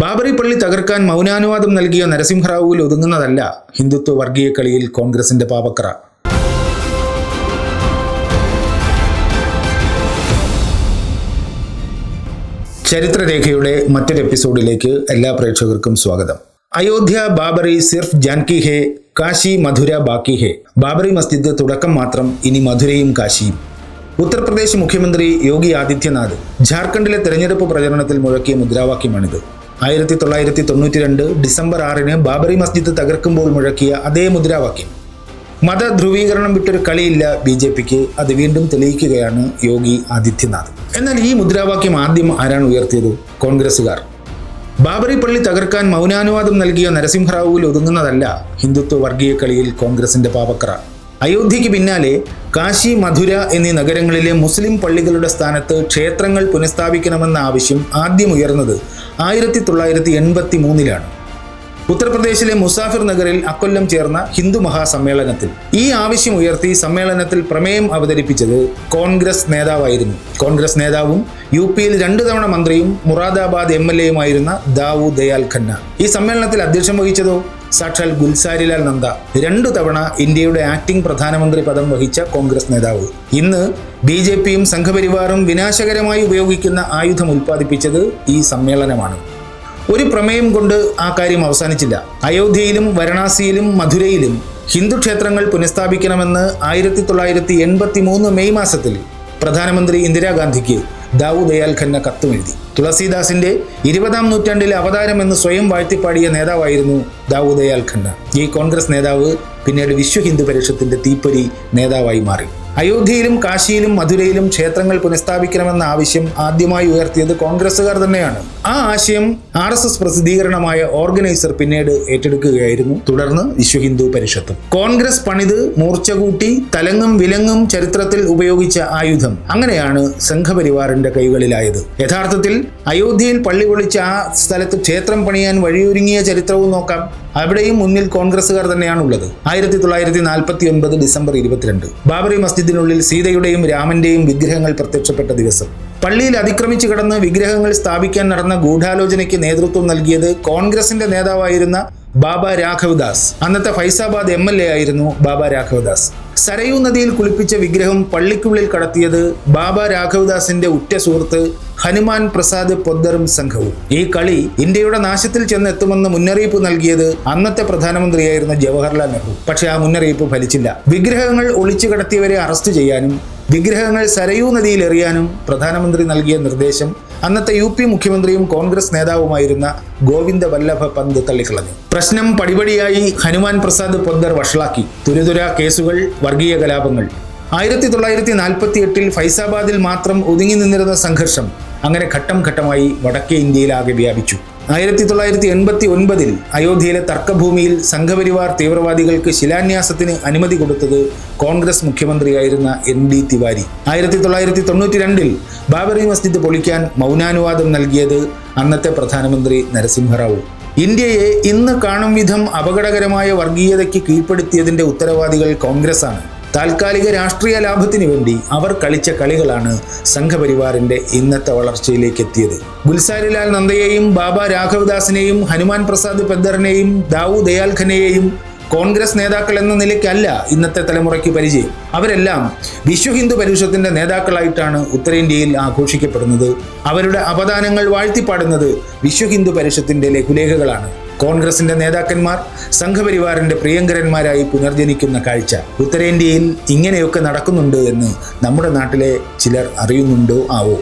ബാബറി പള്ളി തകർക്കാൻ മൗനാനുവാദം നൽകിയ നരസിംഹറാവുവിൽ ഒതുങ്ങുന്നതല്ല ഹിന്ദുത്വ വർഗീയ കളിയിൽ കോൺഗ്രസിന്റെ പാവക്കറ. ചരിത്രരേഖയുടെ മറ്റൊരു എപ്പിസോഡിലേക്ക് എല്ലാ പ്രേക്ഷകർക്കും സ്വാഗതം. അയോധ്യ ബാബറി സിർഫ് ജാൻകി ഹേ, കാശി മധുര ബാക്കി ഹേ. ബാബറി മസ്ജിദ് തുടക്കം മാത്രം, ഇനി മധുരയും കാശിയും. ഉത്തർപ്രദേശ് മുഖ്യമന്ത്രി യോഗി ആദിത്യനാഥ് ജാർഖണ്ഡിലെ തെരഞ്ഞെടുപ്പ് പ്രചരണത്തിൽ മുഴക്കിയ മുദ്രാവാക്യമാണിത്. 1992 ഡിസംബർ 6 ബാബറി മസ്ജിദ് തകർക്കുമ്പോൾ മുഴക്കിയ അതേ മുദ്രാവാക്യം. മതധ്രുവീകരണം വിട്ടൊരു കളിയില്ല BJPക്ക്, അത് വീണ്ടും തെളിയിക്കുകയാണ് യോഗി ആദിത്യനാഥ്. എന്നാൽ ഈ മുദ്രാവാക്യം ആദ്യം ആരാണ് ഉയർത്തിയത്? കോൺഗ്രസുകാർ. ബാബറി പള്ളി തകർക്കാൻ മൗനാനുവാദം നൽകിയ നരസിംഹറാവുവിൽ ഒതുങ്ങുന്നതല്ല ഹിന്ദുത്വ വർഗീയ കളിയിൽ കോൺഗ്രസിന്റെ പാവക്കറ. അയോധ്യയ്ക്ക് പിന്നാലെ കാശി, മധുര എന്നീ നഗരങ്ങളിലെ മുസ്ലിം പള്ളികളുടെ സ്ഥാനത്ത് ക്ഷേത്രങ്ങൾ പുനഃസ്ഥാപിക്കണമെന്ന ആവശ്യം ആദ്യം ഉയർന്നത് 1983 ഉത്തർപ്രദേശിലെ മുസാഫിർ നഗറിൽ അക്കൊല്ലം ചേർന്ന ഹിന്ദു മഹാസമ്മേളനത്തിൽ. ഈ ആവശ്യം ഉയർത്തി സമ്മേളനത്തിൽ പ്രമേയം അവതരിപ്പിച്ചത് കോൺഗ്രസ് നേതാവായിരുന്നു. കോൺഗ്രസ് നേതാവും UPയിൽ 2 തവണ മന്ത്രിയും മുറാദാബാദ് MLAയുമായിരുന്ന ദാവു ദയാൽ ഖന്ന. ഈ സമ്മേളനത്തിൽ അധ്യക്ഷം വഹിച്ചതോ സാക്ഷാൽ ഗുൽസാരിലാൽ നന്ദ, 2 തവണ ഇന്ത്യയുടെ ആക്ടിംഗ് പ്രധാനമന്ത്രി പദം വഹിച്ച കോൺഗ്രസ് നേതാവ്. ഇന്ന് BJPയും സംഘപരിവാറും വിനാശകരമായി ഉപയോഗിക്കുന്ന ആയുധം ഉൽപ്പാദിപ്പിച്ചത് ഈ സമ്മേളനമാണ്. ഒരു പ്രമേയം കൊണ്ട് ആ കാര്യം അവസാനിച്ചില്ല. അയോധ്യയിലും വാരണാസിയിലും മധുരയിലും ഹിന്ദു ക്ഷേത്രങ്ങൾ പുനഃസ്ഥാപിക്കണമെന്ന് 1983 മെയ് മാസത്തിൽ പ്രധാനമന്ത്രി ഇന്ദിരാഗാന്ധിക്ക് ദാവു ദയാൽ ഖന്ന കത്തുമെഴുതി. തുളസീദാസിന്റെ 20-ാം നൂറ്റാണ്ടിലെ അവതാരം എന്ന് സ്വയം വാഴ്ത്തിപ്പാടിയ നേതാവായിരുന്നു ദാവു ദയാൽ ഖന്ന. ഈ കോൺഗ്രസ് നേതാവ് പിന്നീട് വിശ്വ ഹിന്ദു പരിഷത്തിന്റെ തീപ്പൊരി നേതാവായി മാറി. അയോധ്യയിലും കാശിയിലും മധുരയിലും ക്ഷേത്രങ്ങൾ പുനഃസ്ഥാപിക്കണമെന്ന ആവശ്യം ആദ്യമായി ഉയർത്തിയത് കോൺഗ്രസുകാർ തന്നെയാണ്. ആ ആശയം RSS പ്രസിദ്ധീകരണമായ ഓർഗനൈസർ പിന്നീട് ഏറ്റെടുക്കുകയായിരുന്നു. തുടർന്ന് വിശ്വ ഹിന്ദു പരിഷത്തും. കോൺഗ്രസ് പണിത് മൂർച്ച കൂട്ടി തലങ്ങും വിലങ്ങും ചരിത്രത്തിൽ ഉപയോഗിച്ച ആയുധം അങ്ങനെയാണ് സംഘപരിവാറിന്റെ കൈകളിലായത്. യഥാർത്ഥത്തിൽ അയോധ്യയിൽ പള്ളി പൊളിച്ച ആ സ്ഥലത്ത് ക്ഷേത്രം പണിയാൻ വഴിയൊരുങ്ങിയ ചരിത്രവും നോക്കാം. അവിടെയും മുന്നിൽ കോൺഗ്രസുകാർ തന്നെയാണുള്ളത്. 1949 ഡിസംബർ 22 ബാബറി മസ്ജിദിനുള്ളിൽ സീതയുടെയും രാമന്റെയും വിഗ്രഹങ്ങൾ പ്രത്യക്ഷപ്പെട്ട ദിവസം. പള്ളിയിൽ അതിക്രമിച്ചു കടന്ന് വിഗ്രഹങ്ങൾ സ്ഥാപിക്കാൻ നടന്ന ഗൂഢാലോചനയ്ക്ക് നേതൃത്വം നൽകിയത് കോൺഗ്രസിന്റെ നേതാവായിരുന്ന ബാബ രാഘവദാസ്. അന്നത്തെ ഫൈസാബാദ് MLA ആയിരുന്നു ബാബ രാഘവദാസ്. സരയൂ നദിയിൽ കുളിപ്പിച്ച വിഗ്രഹം പള്ളിക്കുള്ളിൽ കടത്തിയത് ബാബ രാഘവദാസിന്റെ ഉറ്റ സുഹൃത്ത് ഹനുമാൻ പ്രസാദ് പൊദ്ദറും സംഘവും. ഈ കളി ഇന്ത്യയുടെ നാശത്തിൽ ചെന്നെത്തുമെന്ന് മുന്നറിയിപ്പ് നൽകിയത് അന്നത്തെ പ്രധാനമന്ത്രിയായിരുന്ന ജവഹർലാൽ നെഹ്റു. പക്ഷേ ആ മുന്നറിയിപ്പ് ഫലിച്ചില്ല. വിഗ്രഹങ്ങൾ ഒളിച്ചു കടത്തിയവരെ അറസ്റ്റ് ചെയ്യാനും വിഗ്രഹങ്ങൾ സരയൂ നദിയിൽ എറിയാനും പ്രധാനമന്ത്രി നൽകിയ നിർദ്ദേശം അന്നത്തെ UP മുഖ്യമന്ത്രിയും കോൺഗ്രസ് നേതാവുമായിരുന്ന ഗോവിന്ദ വല്ലഭ പന്ത് തള്ളിക്കളഞ്ഞു. പ്രശ്നം പടിപടിയായി ഹനുമാൻ പ്രസാദ് പൊദ്ദർ വഷളാക്കി. തുരുതുര കേസുകൾ, വർഗീയ കലാപങ്ങൾ. 1948 ഫൈസാബാദിൽ മാത്രം ഒതുങ്ങി നിന്നിരുന്ന സംഘർഷം അങ്ങനെ ഘട്ടം ഘട്ടമായി വടക്കേ ഇന്ത്യയിലാകെ വ്യാപിച്ചു. 1989 അയോധ്യയിലെ തർക്കഭൂമിയിൽ സംഘപരിവാർ തീവ്രവാദികൾക്ക് ശിലാന്യാസത്തിന് അനുമതി കൊടുത്തത് കോൺഗ്രസ് മുഖ്യമന്ത്രിയായിരുന്ന ND തിവാരി. 1992 ബാബറി മസ്ജിദ് പൊളിക്കാൻ മൗനാനുവാദം നൽകിയത് അന്നത്തെ പ്രധാനമന്ത്രി നരസിംഹറാവു. ഇന്ത്യയെ ഇന്ന് കാണും വിധം അപകടകരമായ വർഗീയതയ്ക്ക് കീഴ്പ്പെടുത്തിയതിന്റെ ഉത്തരവാദികൾ കോൺഗ്രസ്സാണ്. താൽക്കാലിക രാഷ്ട്രീയ ലാഭത്തിന് വേണ്ടി അവർ കളിച്ച കളികളാണ് സംഘപരിവാറിന്റെ ഇന്നത്തെ വളർച്ചയിലേക്ക് എത്തിയത്. ഗുൽസാരിലാൽ നന്ദയെയും ബാബ രാഘവദാസിനെയും ഹനുമാൻ പ്രസാദ് പെദ്ദറിനെയും ദാവു ദയാൽ ഖന്നയെയും കോൺഗ്രസ് നേതാക്കൾ എന്ന നിലയ്ക്കല്ല ഇന്നത്തെ തലമുറയ്ക്ക് പരിചയം. അവരെല്ലാം വിശ്വ ഹിന്ദു പരിഷത്തിന്റെ നേതാക്കളായിട്ടാണ് ഉത്തരേന്ത്യയിൽ ആഘോഷിക്കപ്പെടുന്നത്. അവരുടെ അപദാനങ്ങൾ വാഴ്ത്തിപ്പാടുന്നത് വിശ്വ ഹിന്ദു പരിഷത്തിന്റെ ലഘുലേഖകളാണ്. കോൺഗ്രസിന്റെ നേതാക്കന്മാർ സംഘപരിവാറിന്റെ പ്രിയങ്കരന്മാരായി പുനർജനിക്കുന്ന കാഴ്ച ഉത്തരേന്ത്യയിൽ ഇങ്ങനെയൊക്കെ നടക്കുന്നുണ്ട് എന്ന് നമ്മുടെ നാട്ടിലെ ചിലർ അറിയുന്നുണ്ടോ ആവോ?